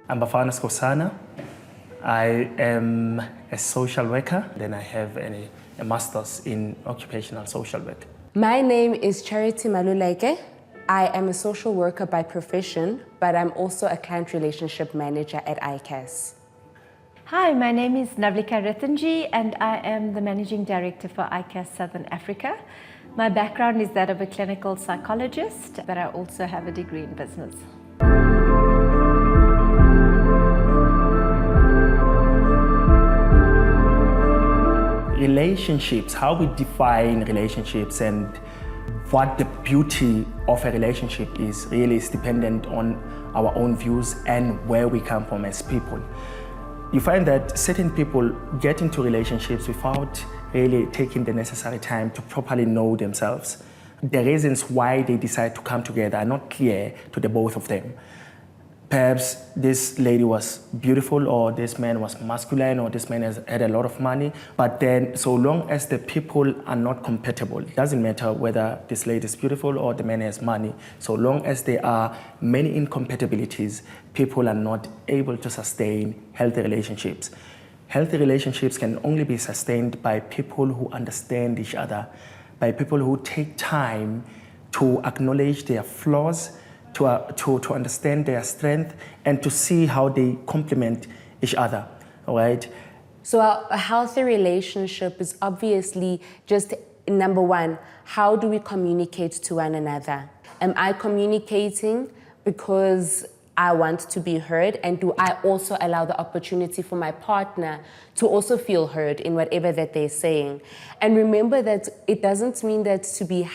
I'm Bafana Skosana. I am a social worker. Then I have a master's in occupational social work. My name is Charity Maluleke. I am a social worker by profession, but I'm also a client relationship manager at ICAS. Hi, my name is Navlika Ritanji and I am the Managing Director for ICAS Southern Africa. My background is that of a clinical psychologist, but I also have a degree in business. Relationships, how we define relationships and what the beauty of a relationship is really is dependent on our own views and where we come from as people. You find that certain people get into relationships without really taking the necessary time to properly know themselves. The reasons why they decide to come together are not clear to the both of them. Perhaps this lady was beautiful, or this man was masculine, or this man had a lot of money. But then, so long as the people are not compatible, it doesn't matter whether this lady is beautiful or the man has money. So long as there are many incompatibilities, people are not able to sustain healthy relationships. Healthy relationships can only be sustained by people who understand each other, by people who take time to acknowledge their flaws, to understand their strength, and to see how they complement each other, all right? So a healthy relationship is obviously just, number one, how do we communicate to one another? Am I communicating because I want to be heard, and do I also allow the opportunity for my partner to also feel heard in whatever that they're saying? And remember that it doesn't mean that to be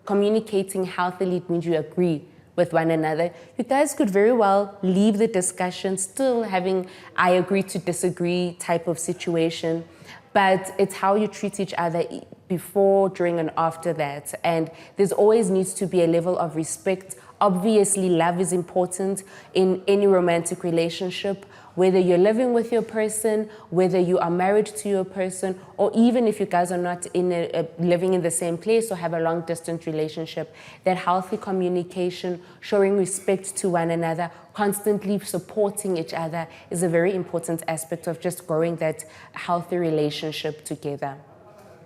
communicating healthily, it means you agree with one another. You guys could very well leave the discussion still having I agree to disagree type of situation, but it's how you treat each other before, during, and after that. And there's always needs to be a level of respect. Obviously, love is important in any romantic relationship, whether you're living with your person, whether you are married to your person, or even if you guys are not living in the same place or have a long-distance relationship. That healthy communication, showing respect to one another, constantly supporting each other is a very important aspect of just growing that healthy relationship together.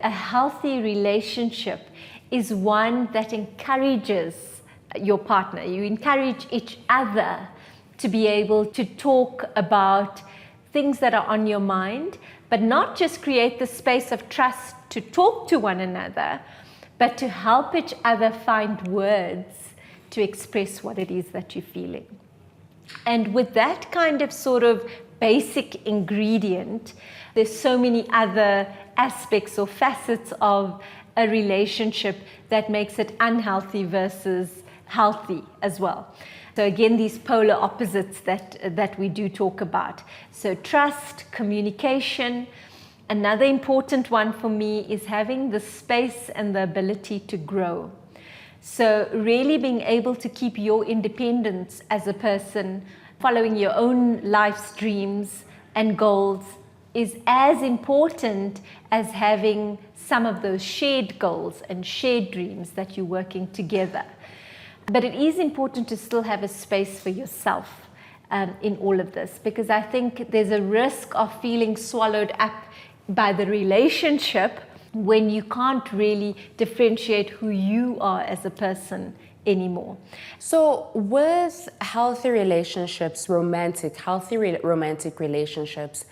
A healthy relationship is one that encourages your partner. You encourage each other to be able to talk about things that are on your mind, but not just create the space of trust to talk to one another, but to help each other find words to express what it is that you're feeling. And with that kind of sort of basic ingredient, there's so many other aspects or facets of a relationship that makes it unhealthy versus healthy as well. So again, these polar opposites that we do talk about. So trust, communication. Another important one for me is having the space and the ability to grow. So really being able to keep your independence as a person, following your own life's dreams and goals is as important as having some of those shared goals and shared dreams that you're working together. But it is important to still have a space for yourself in all of this, because I think there's a risk of feeling swallowed up by the relationship when you can't really differentiate who you are as a person anymore. So with healthy relationships, healthy romantic relationships,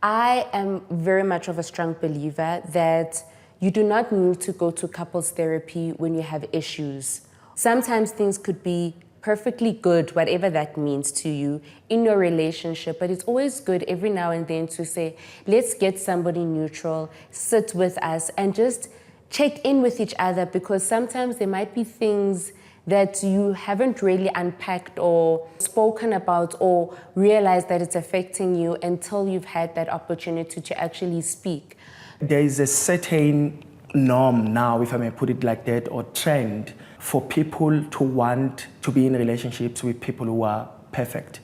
I am very much of a strong believer that you do not need to go to couples therapy when you have issues. Sometimes things could be perfectly good, whatever that means to you in your relationship, but it's always good every now and then to say, let's get somebody neutral, sit with us and just check in with each other, because sometimes there might be things that you haven't really unpacked or spoken about or realized that it's affecting you until you've had that opportunity to actually speak. There is a certain norm now, if I may put it like that, or trend for people to want to be in relationships with people who are perfect.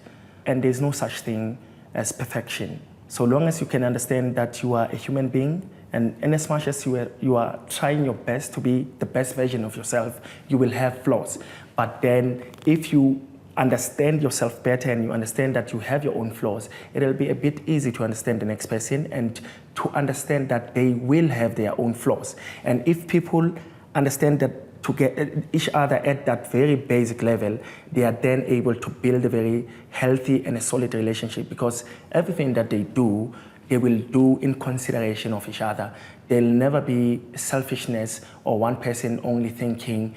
And there's no such thing as perfection. So long as you can understand that you are a human being, and as much as you are trying your best to be the best version of yourself, you will have flaws. But then if you understand yourself better and you understand that you have your own flaws, it'll be a bit easy to understand the next person and to understand that they will have their own flaws. And if people understand that to get each other at that very basic level, they are then able to build a very healthy and a solid relationship, because everything that they do, they will do in consideration of each other. There'll never be selfishness or one person only thinking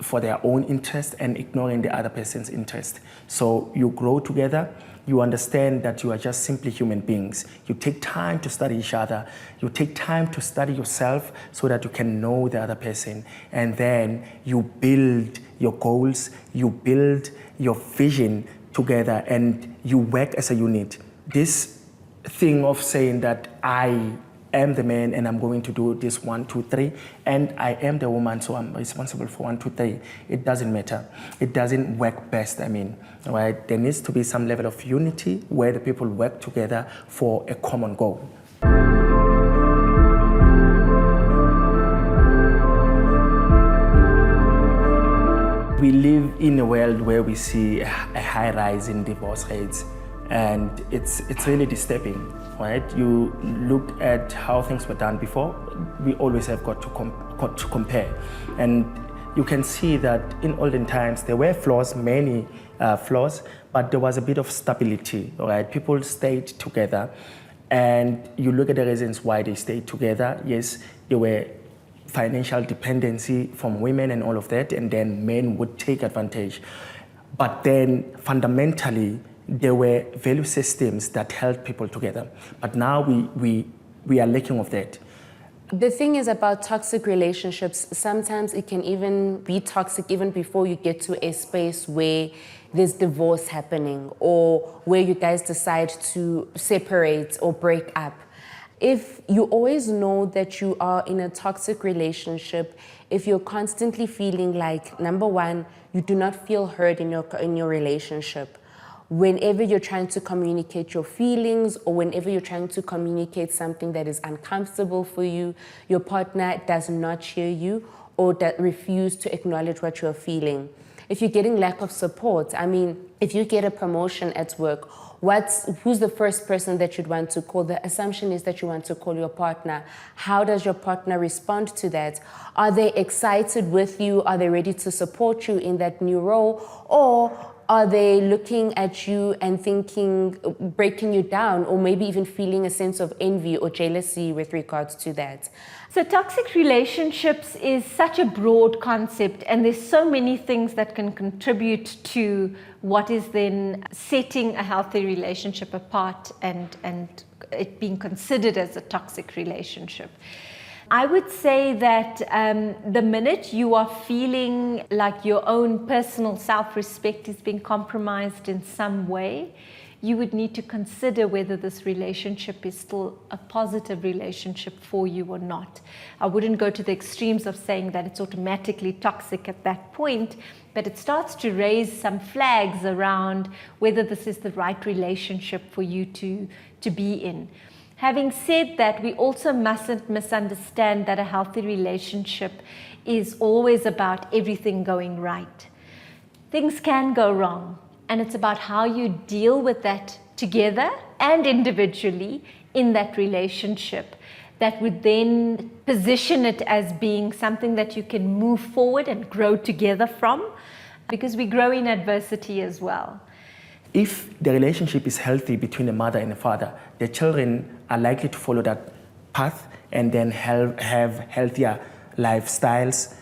for their own interest and ignoring the other person's interest. So you grow together, you understand that you are just simply human beings. You take time to study each other, you take time to study yourself so that you can know the other person, and then you build your goals, you build your vision together, and you work as a unit. This thing of saying that I am the man and I'm going to do this 1, 2, 3, and I am the woman, so I'm responsible for 1, 2, 3. It doesn't matter. It doesn't work best, right? There needs to be some level of unity where the people work together for a common goal. We live in a world where we see a high rise in divorce rates, and it's really disturbing, right? You look at how things were done before, we always have got to compare. And you can see that in olden times, there were flaws, many flaws, but there was a bit of stability, right? People stayed together, and you look at the reasons why they stayed together. Yes, there were financial dependency from women and all of that, and then men would take advantage. But then fundamentally, there were value systems that held people together. But now we are lacking of that. The thing is about toxic relationships, sometimes it can even be toxic even before you get to a space where there's divorce happening or where you guys decide to separate or break up. If you always know that you are in a toxic relationship, if you're constantly feeling like, number one, you do not feel heard in your relationship, whenever you're trying to communicate your feelings or whenever you're trying to communicate something that is uncomfortable for you, your partner does not hear you or that refuse to acknowledge what you're feeling. If you're getting lack of support, if you get a promotion at work, who's the first person that you'd want to call? The assumption is that you want to call your partner. How does your partner respond to that? Are they excited with you? Are they ready to support you in that new role? Or are they looking at you and thinking, breaking you down, or maybe even feeling a sense of envy or jealousy with regards to that? So toxic relationships is such a broad concept, and there's so many things that can contribute to what is then setting a healthy relationship apart and it being considered as a toxic relationship. I would say that the minute you are feeling like your own personal self-respect is being compromised in some way, you would need to consider whether this relationship is still a positive relationship for you or not. I wouldn't go to the extremes of saying that it's automatically toxic at that point, but it starts to raise some flags around whether this is the right relationship for you to be in. Having said that, we also mustn't misunderstand that a healthy relationship is always about everything going right. Things can go wrong, and it's about how you deal with that together and individually in that relationship that would then position it as being something that you can move forward and grow together from, because we grow in adversity as well. If the relationship is healthy between a mother and a father, the children are likely to follow that path and then have healthier lifestyles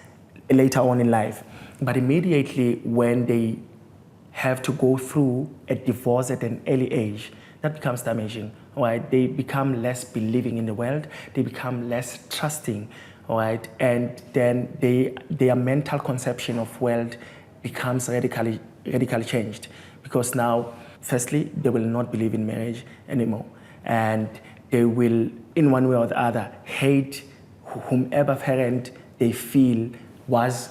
later on in life. But immediately when they have to go through a divorce at an early age, that becomes damaging, right? They become less believing in the world, they become less trusting, right? And then their mental conception of world becomes radically changed. Because now, firstly, they will not believe in marriage anymore. And they will, in one way or the other, hate whomever parent they feel was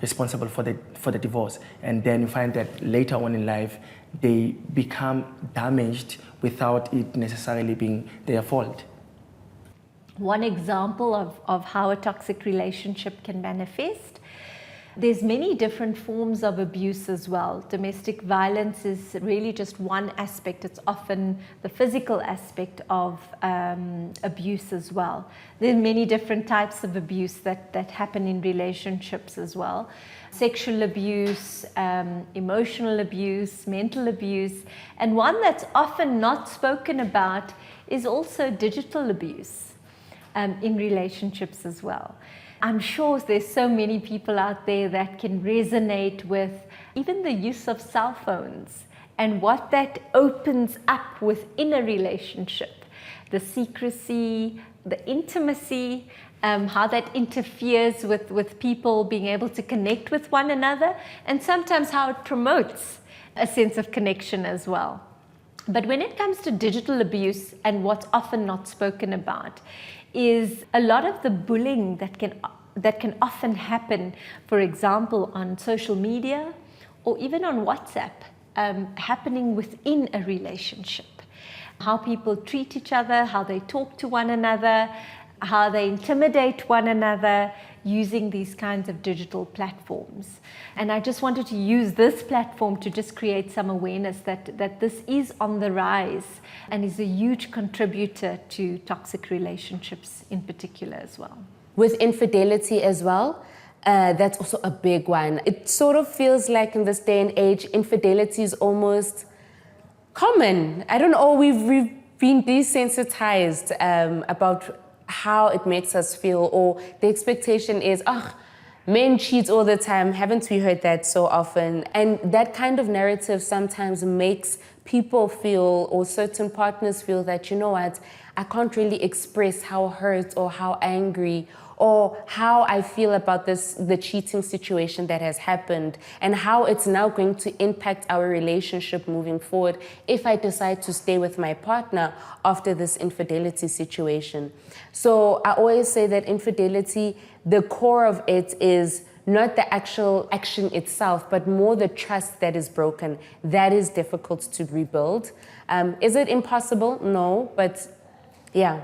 responsible for the divorce. And then you find that later on in life, they become damaged without it necessarily being their fault. One example of how a toxic relationship can manifest. There's many different forms of abuse as well. Domestic violence is really just one aspect. It's often the physical aspect of abuse as well. There are many different types of abuse that happen in relationships as well. Sexual abuse, emotional abuse, mental abuse, and one that's often not spoken about is also digital abuse in relationships as well. I'm sure there's so many people out there that can resonate with even the use of cell phones and what that opens up within a relationship. The secrecy, the intimacy, how that interferes with people being able to connect with one another, and sometimes how it promotes a sense of connection as well. But when it comes to digital abuse, and what's often not spoken about, is a lot of the bullying that can often happen, for example, on social media or even on WhatsApp, happening within a relationship. How people treat each other, how they talk to one another, how they intimidate one another using these kinds of digital platforms. And I just wanted to use this platform to just create some awareness that this is on the rise and is a huge contributor to toxic relationships in particular as well. With infidelity as well, that's also a big one. It sort of feels like in this day and age, infidelity is almost common. I don't know, we've been desensitized about how it makes us feel, or the expectation is, men cheat all the time. Haven't we heard that so often? And that kind of narrative sometimes makes people feel, or certain partners feel, that, you know what, I can't really express how hurt or how angry or how I feel about the cheating situation that has happened, and how it's now going to impact our relationship moving forward if I decide to stay with my partner after this infidelity situation. So I always say that infidelity, the core of it is not the actual action itself, but more the trust that is broken. That is difficult to rebuild. Is it impossible? No, but yeah.